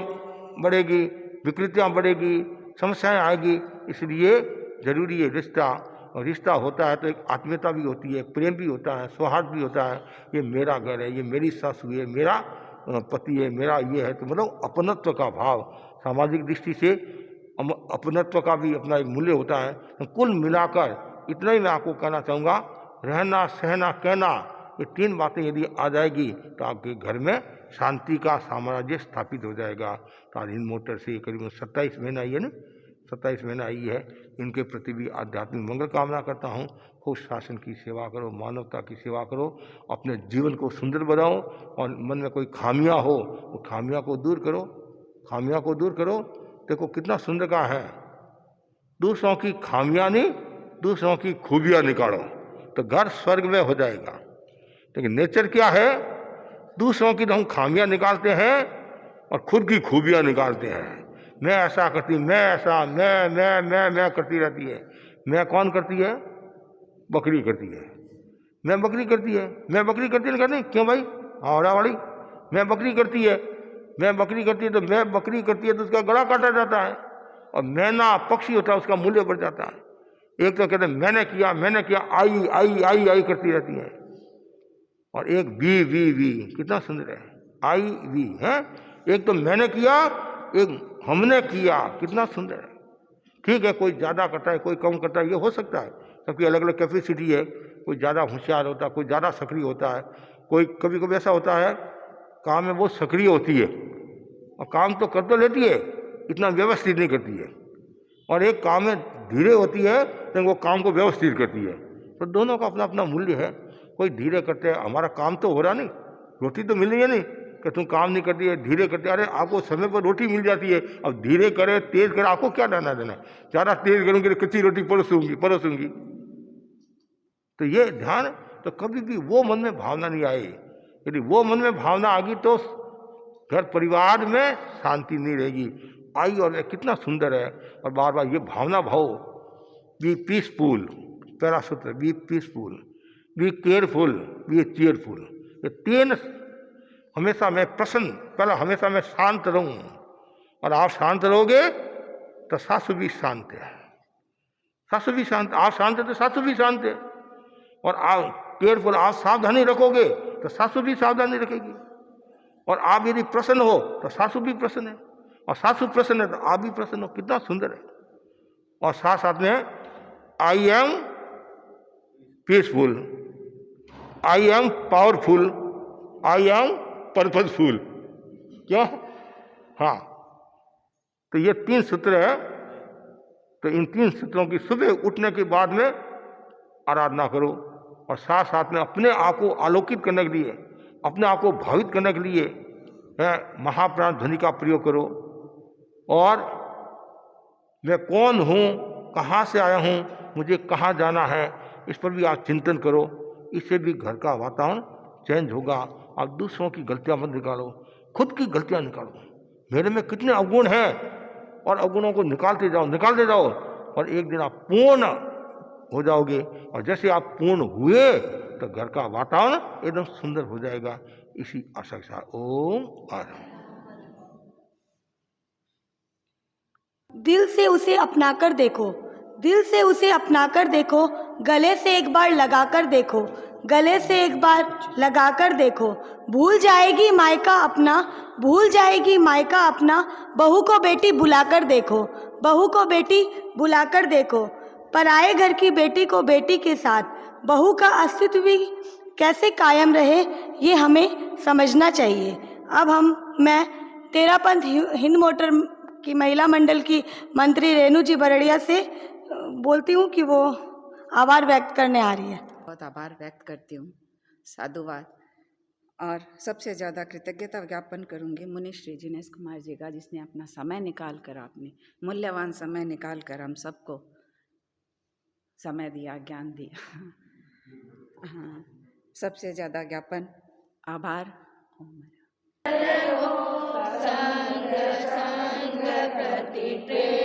बढ़ेगी, विकृतियाँ बढ़ेगी, समस्याएं आएगी। इसलिए जरूरी है रिश्ता। और रिश्ता होता है तो एक आत्मीयता भी होती है, प्रेम भी होता है, सौहार्द भी होता है। ये मेरा घर है, ये मेरी सासू है, मेरा पति है, मेरा ये है, तो मतलब अपनत्व का भाव, सामाजिक दृष्टि से अपनत्व का भी अपना एक मूल्य होता है। तो कुल मिलाकर इतना ही मैं आपको कहना चाहूँगा, रहना सहना कहना, ये 3 बातें यदि आ जाएगी तो आपके घर में शांति का साम्राज्य स्थापित हो जाएगा। तो आज हिंद मोटर से करीबन 27 महीना आई है ना, 27 महीना आई है। इनके प्रति भी आध्यात्मिक मंगल कामना करता हूँ। खूब शासन की सेवा करो, मानवता की सेवा करो, अपने जीवन को सुंदर बनाओ, और मन में कोई खामियां हो वो खामियां को दूर करो, खामियां को दूर करो। देखो कितना सुंदर का है, दूसरों की खामियां नहीं, दूसरों की खूबियां निकालो तो घर स्वर्ग में हो जाएगा। लेकिन नेचर क्या है? दूसरों की तो हम खामियां निकालते हैं और खुद की खूबियां निकालते हैं। मैं ऐसा करती, मैं ऐसा, मैं करती रहती है। मैं कौन करती है? बकरी करती है। मैं बकरी करती है, मैं बकरी करती है नहीं, क्यों भाई? हावड़ा वाली मैं बकरी करती है, मैं बकरी करती है, तो मैं बकरी करती है तो उसका गला काटा जाता है। और मैना पक्षी होता है, उसका मूल्य बढ़ जाता है। एक तो कहते हैं मैंने किया, आई आई आई आई करती रहती है। और एक वी कितना सुंदर है, आई वी है। एक तो मैंने किया, एक हमने किया, कितना सुंदर है। ठीक है, कोई ज़्यादा करता है, कोई कम करता है, ये हो सकता है, सबकी अलग अलग कैपेसिटी है। कोई ज़्यादा होशियार होता है, कोई ज़्यादा सक्रिय होता है, कोई कभी कभी ऐसा होता है काम में बहुत सक्रिय होती है और काम तो कर तो लेती है, इतना व्यवस्थित नहीं करती है। और एक काम में धीरे होती है लेकिन वो काम को व्यवस्थित करती है। तो दोनों का अपना अपना मूल्य है। कोई धीरे करते हैं, हमारा काम तो हो रहा नहीं, रोटी तो मिल रही है नहीं कि तुम काम नहीं करती है, धीरे करते। अरे आपको समय पर रोटी मिल जाती है, अब धीरे करे तेज करे आपको क्या लेना देना? ज़्यादा तेज करूँगी तो कच्ची रोटी परोसूंगी। तो ये ध्यान, तो कभी भी वो मन में भावना नहीं आए। यदि वो मन में भावना आ गई तो घर परिवार में शांति नहीं रहेगी। आई और कितना सुंदर है। और बार बार ये भावना भाव, बी पीसफुल, पहला सूत्र, be peaceful, be careful, be cheerful. ये 3 हमेशा मैं प्रसन्न, पहला हमेशा मैं शांत रहूं। और आप शांत रहोगे तो सासू भी शांत है, सासू भी शांत, आप शांत है तो सासू भी शांत है। और आप केयरफुल, आप सावधानी रखोगे तो सासू भी सावधानी रखेगी। और आप यदि प्रसन्न हो तो सासू भी प्रसन्न है, और सासू प्रसन्न है तो आप भी प्रसन्न हो। कितना सुंदर है। और साथ साथ में I am peaceful, I am powerful, I am purposeful. क्यों? हाँ, तो ये 3 सूत्र है। तो इन 3 सूत्रों की सुबह उठने के बाद में आराधना करो, और साथ साथ में अपने आप को आलोकित करने के लिए, अपने आप को भावित करने के लिए महाप्राण ध्वनि का प्रयोग करो। और मैं कौन हूँ, कहाँ से आया हूँ, मुझे कहाँ जाना है, इस पर भी आप चिंतन करो। इससे भी घर का वातावरण चेंज होगा। आप दूसरों की गलतियाँ मत निकालो, खुद की गलतियाँ निकालो। मेरे में कितने अवगुण हैं, और अवगुणों को निकालते जाओ, और एक दिन आप पूर्ण हो जाओगे। और जैसे आप पूर्ण हुए तो घर का वातावरण एकदम सुंदर हो जाएगा। इसी आशा के साथ ओम आनंद। दिल से उसे अपना कर देखो, दिल से उसे अपना कर देखो, गले से एक बार लगा कर देखो, गले से एक बार लगा कर देखो। भूल जाएगी मायका अपना, भूल जाएगी मायका अपना, बहू को बेटी बुला कर देखो, बहू को बेटी बुला कर देखो। पराए घर की बेटी को बेटी के साथ बहू का अस्तित्व भी कैसे कायम रहे, ये हमें समझना चाहिए। अब मैं तेरापंथ हिंद मोटर की महिला मंडल की मंत्री रेणु जी बरड़िया से बोलती हूँ कि वो आभार व्यक्त करने आ रही है। बहुत आभार व्यक्त करती हूँ, साधुवाद। और सबसे ज़्यादा कृतज्ञता ज्ञापन करूँगी मुनीश श्री जिनेश कुमार जी का, जिसने अपना समय निकाल कर, अपने मूल्यवान समय निकाल कर हम सबको समय दिया, ज्ञान दिया। हाँ, सबसे ज़्यादा ज्ञापन आभार। संग प्रति प्रेम